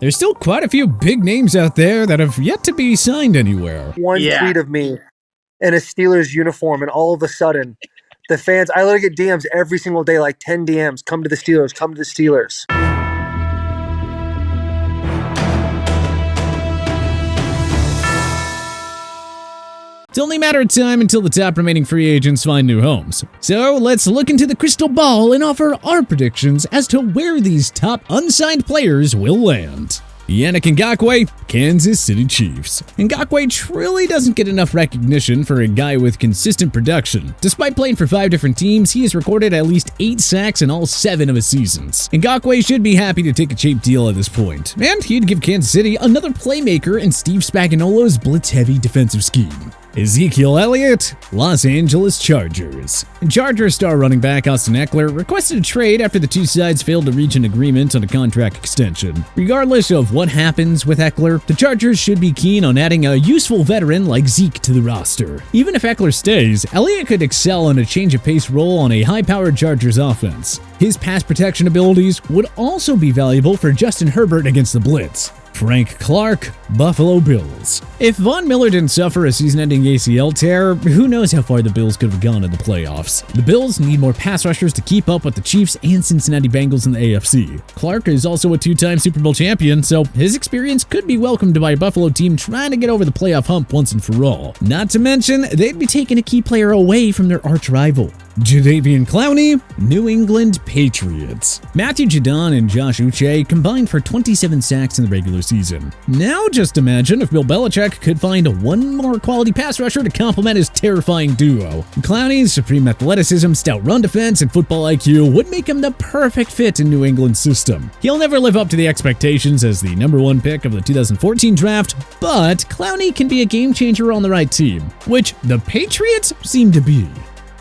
there's still quite a few big names out there that have yet to be signed anywhere. One tweet of me in a Steelers uniform, and all of a sudden, the fans, I literally get DMs every single day, like 10 DMs, come to the Steelers, come to the Steelers. It's only a matter of time until the top remaining free agents find new homes. So let's look into the crystal ball and offer our predictions as to where these top unsigned players will land. Yannick Ngakoue, Kansas City Chiefs. Ngakoue truly doesn't get enough recognition for a guy with consistent production. Despite playing for 5 different teams, he has recorded at least 8 sacks in all 7 of his seasons. Ngakoue should be happy to take a cheap deal at this point, and he'd give Kansas City another playmaker in Steve Spagnuolo's blitz-heavy defensive scheme. Ezekiel Elliott, Los Angeles Chargers. Chargers star running back Austin Eckler requested a trade after the two sides failed to reach an agreement on a contract extension. Regardless of what happens with Eckler, the Chargers should be keen on adding a useful veteran like Zeke to the roster. Even if Eckler stays, Elliott could excel in a change-of-pace role on a high-powered Chargers offense. His pass protection abilities would also be valuable for Justin Herbert against the blitz. Frank Clark, Buffalo Bills. If Von Miller didn't suffer a season-ending ACL tear, who knows how far the Bills could have gone in the playoffs. The Bills need more pass rushers to keep up with the Chiefs and Cincinnati Bengals in the AFC. Clark is also a 2-time Super Bowl champion, so his experience could be welcomed by a Buffalo team trying to get over the playoff hump once and for all. Not to mention, they'd be taking a key player away from their arch rival. Jadeveon Clowney, New England Patriots. Matthew Judon and Josh Uche combined for 27 sacks in the regular season. Now just imagine if Bill Belichick could find one more quality pass rusher to complement his terrifying duo. Clowney's supreme athleticism, stout run defense, and football IQ would make him the perfect fit in New England's system. He'll never live up to the expectations as the #1 pick of the 2014 draft, but Clowney can be a game changer on the right team, which the Patriots seem to be.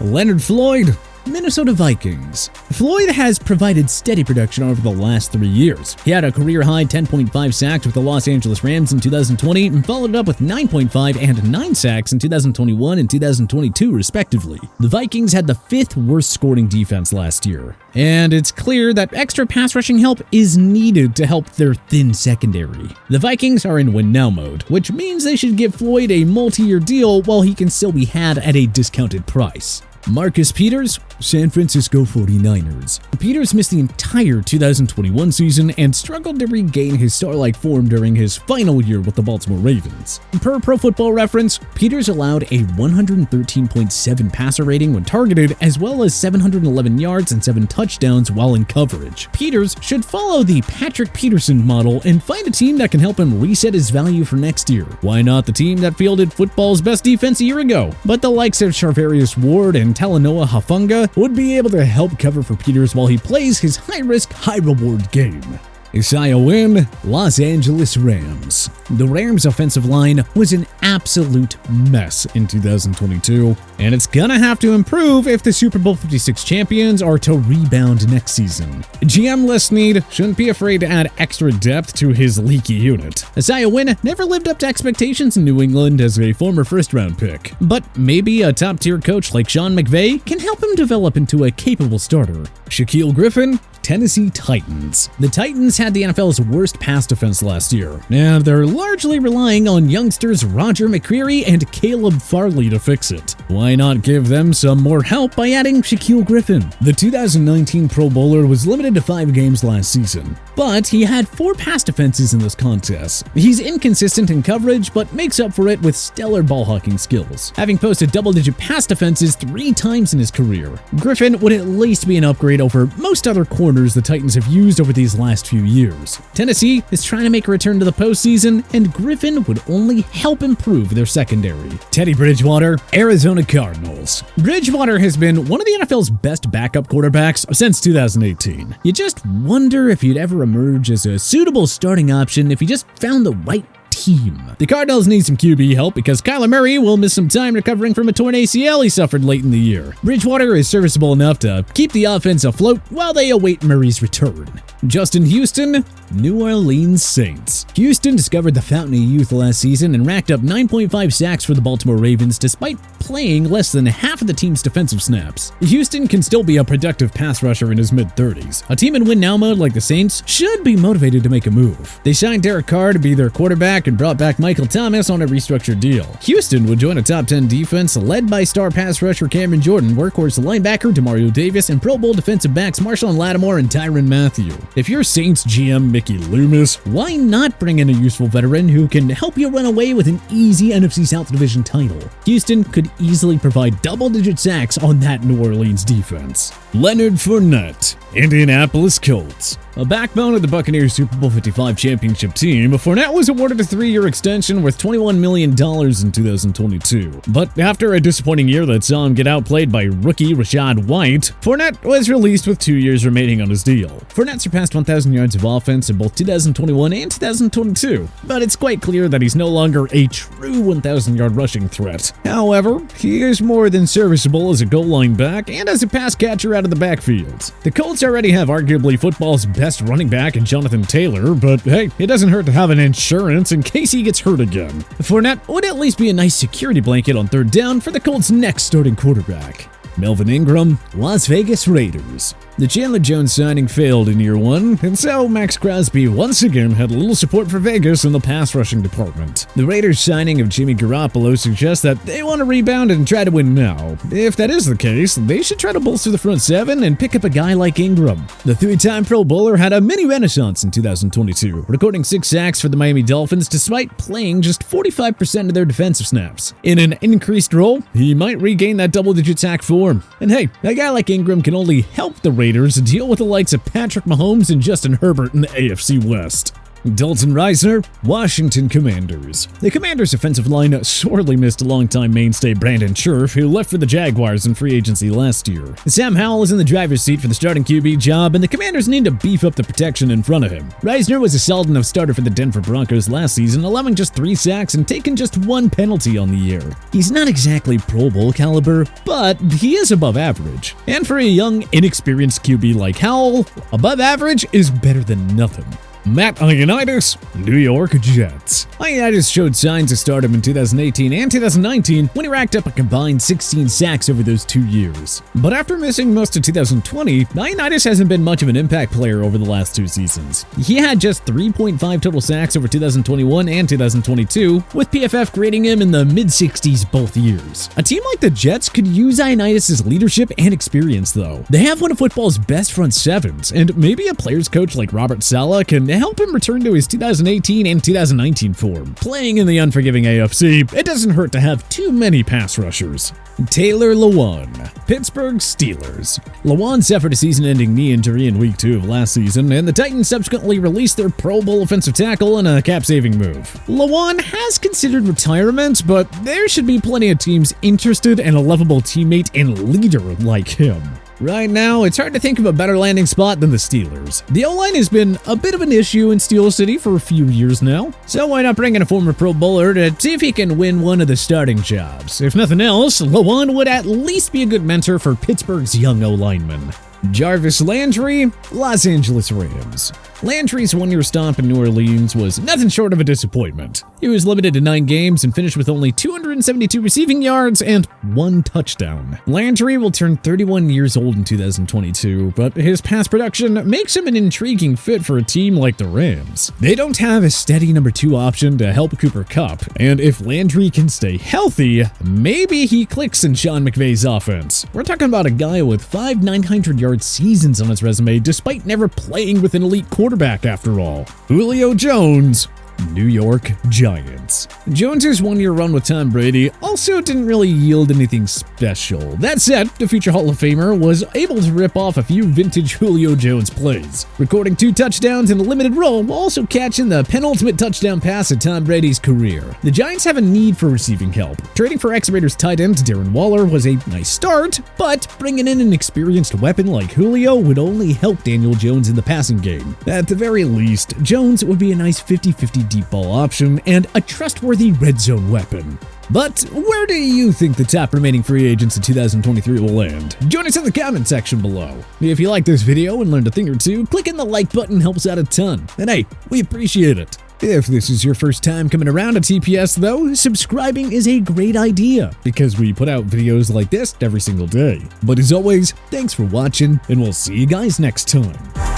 Leonard Floyd, Minnesota Vikings. Floyd has provided steady production over the last 3 years. He had a career-high 10.5 sacks with the Los Angeles Rams in 2020 and followed it up with 9.5 and 9 sacks in 2021 and 2022, respectively. The Vikings had the 5th worst scoring defense last year, and it's clear that extra pass rushing help is needed to help their thin secondary. The Vikings are in win-now mode, which means they should give Floyd a multi-year deal while he can still be had at a discounted price. Marcus Peters, San Francisco 49ers. Peters missed the entire 2021 season and struggled to regain his star-like form during his final year with the Baltimore Ravens. Per Pro Football Reference, Peters allowed a 113.7 passer rating when targeted, as well as 711 yards and 7 touchdowns while in coverage. Peters should follow the Patrick Peterson model and find a team that can help him reset his value for next year. Why not the team that fielded football's best defense a year ago? But the likes of Charvarius Ward and Talanoa Hufanga would be able to help cover for Peters while he plays his high-risk, high-reward game. Isaiah Wynn, Los Angeles Rams. The Rams' offensive line was an absolute mess in 2022, and it's gonna have to improve if the Super Bowl 56 champions are to rebound next season. GM Les Snead shouldn't be afraid to add extra depth to his leaky unit. Isaiah Wynn never lived up to expectations in New England as a former first-round pick, but maybe a top-tier coach like Sean McVay can help him develop into a capable starter. Shaquille Griffin, Tennessee Titans. The Titans had the NFL's worst pass defense last year, and they're largely relying on youngsters Roger McCreary and Caleb Farley to fix it. Why not give them some more help by adding Shaquille Griffin? The 2019 Pro Bowler was limited to 5 games last season, but he had 4 pass defenses in this contest. He's inconsistent in coverage, but makes up for it with stellar ball hawking skills, having posted double-digit pass defenses 3 times in his career. Griffin would at least be an upgrade over most other corners the Titans have used over these last few years. Tennessee is trying to make a return to the postseason, and Griffin would only help improve their secondary. Teddy Bridgewater, Arizona Cardinals. Bridgewater has been one of the NFL's best backup quarterbacks since 2018. You just wonder if he'd ever emerge as a suitable starting option if he just found the right team. The Cardinals need some QB help because Kyler Murray will miss some time recovering from a torn ACL he suffered late in the year. Bridgewater is serviceable enough to keep the offense afloat while they await Murray's return. Justin Houston, New Orleans Saints. Houston discovered the fountain of youth last season and racked up 9.5 sacks for the Baltimore Ravens despite playing less than half of the team's defensive snaps. Houston can still be a productive pass rusher in his mid-30s. A team in win-now mode like the Saints should be motivated to make a move. They signed Derek Carr to be their quarterback and brought back Michael Thomas on a restructured deal. Houston would join a top 10 defense led by star pass rusher Cameron Jordan, workhorse linebacker Demario Davis, and Pro Bowl defensive backs Marshawn Lattimore and Tyrann Mathieu. If you're Saints GM Mickey Loomis, why not bring in a useful veteran who can help you run away with an easy NFC South Division title? Houston could easily provide double-digit sacks on that New Orleans defense. Leonard Fournette, Indianapolis Colts. A backbone of the Buccaneers Super Bowl 55 championship team, Fournette was awarded a 3-year extension worth $21 million in 2022. But after a disappointing year that saw him get outplayed by rookie Rachaad White, Fournette was released with 2 years remaining on his deal. Fournette surpassed 1,000 yards of offense in both 2021 and 2022, but it's quite clear that he's no longer a true 1,000-yard rushing threat. However, he is more than serviceable as a goal line back and as a pass catcher out of the backfield. The Colts already have arguably football's best running back in Jonathan Taylor, but hey, it doesn't hurt to have an insurance in case he gets hurt again. Fournette would at least be a nice security blanket on third down for the Colts' next starting quarterback. Melvin Ingram, Las Vegas Raiders. The Chandler Jones signing failed in year one, and so Max Crosby once again had little support for Vegas in the pass rushing department. The Raiders' signing of Jimmy Garoppolo suggests that they want to rebound and try to win now. If that is the case, they should try to bolster the front seven and pick up a guy like Ingram. The 3-time Pro Bowler had a mini renaissance in 2022, recording 6 sacks for the Miami Dolphins despite playing just 45% of their defensive snaps. In an increased role, he might regain that double-digit sack form. And hey, a guy like Ingram can only help the Raiders deal with the likes of Patrick Mahomes and Justin Herbert in the AFC West. Dalton Reisner, Washington Commanders. The Commanders' offensive line sorely missed a longtime mainstay Brandon Scherf, who left for the Jaguars in free agency last year. Sam Howell is in the driver's seat for the starting QB job, and the Commanders need to beef up the protection in front of him. Reisner was a solid enough starter for the Denver Broncos last season, allowing just 3 sacks and taking just 1 penalty on the year. He's not exactly Pro Bowl caliber, but he is above average. And for a young, inexperienced QB like Howell, above average is better than nothing. Matt Ioannidis, New York Jets. Ioannidis showed signs of stardom in 2018 and 2019 when he racked up a combined 16 sacks over those 2 years. But after missing most of 2020, Ioannidis hasn't been much of an impact player over the last 2 seasons. He had just 3.5 total sacks over 2021 and 2022, with PFF grading him in the mid-60s both years. A team like the Jets could use Ioannidis' leadership and experience, though. They have one of football's best front sevens, and maybe a player's coach like Robert Saleh can help him return to his 2018 and 2019 form. Playing in the unforgiving AFC, it doesn't hurt to have too many pass rushers. Taylor Lewan, Pittsburgh Steelers. Lewan suffered a season-ending knee injury in Week 2 of last season, and the Titans subsequently released their Pro Bowl offensive tackle in a cap-saving move. Lewan has considered retirement, but there should be plenty of teams interested in a lovable teammate and leader like him. Right now, it's hard to think of a better landing spot than the Steelers. The O-line has been a bit of an issue in Steel City for a few years now, so why not bring in a former Pro Bowler to see if he can win one of the starting jobs? If nothing else, Lewan would at least be a good mentor for Pittsburgh's young O-linemen. Jarvis Landry, Los Angeles Rams. Landry's 1-year stomp in New Orleans was nothing short of a disappointment. He was limited to 9 games and finished with only 272 receiving yards and 1 touchdown. Landry will turn 31 years old in 2022, but his pass production makes him an intriguing fit for a team like the Rams. They don't have a steady number 2 option to help Cooper Kupp, and if Landry can stay healthy, maybe he clicks in Sean McVay's offense. We're talking about a guy with 5 900-yard seasons on his resume despite never playing with an elite quarterback after all. Julio Jones, New York Giants. Jones's 1-year run with Tom Brady also didn't really yield anything special. That said, the future Hall of Famer was able to rip off a few vintage Julio Jones plays, recording 2 touchdowns in a limited role while also catching the penultimate touchdown pass of Tom Brady's career. The Giants have a need for receiving help. Trading for ex-Raiders tight end Darren Waller was a nice start, but bringing in an experienced weapon like Julio would only help Daniel Jones in the passing game. At the very least, Jones would be a nice 50-50 deep ball option, and a trustworthy red zone weapon. But where do you think the top remaining free agents in 2023 will land? Join us in the comment section below. If you like this video and learned a thing or two, clicking the like button helps out a ton. And hey, we appreciate it. If this is your first time coming around to TPS though, subscribing is a great idea because we put out videos like this every single day. But as always, thanks for watching and we'll see you guys next time.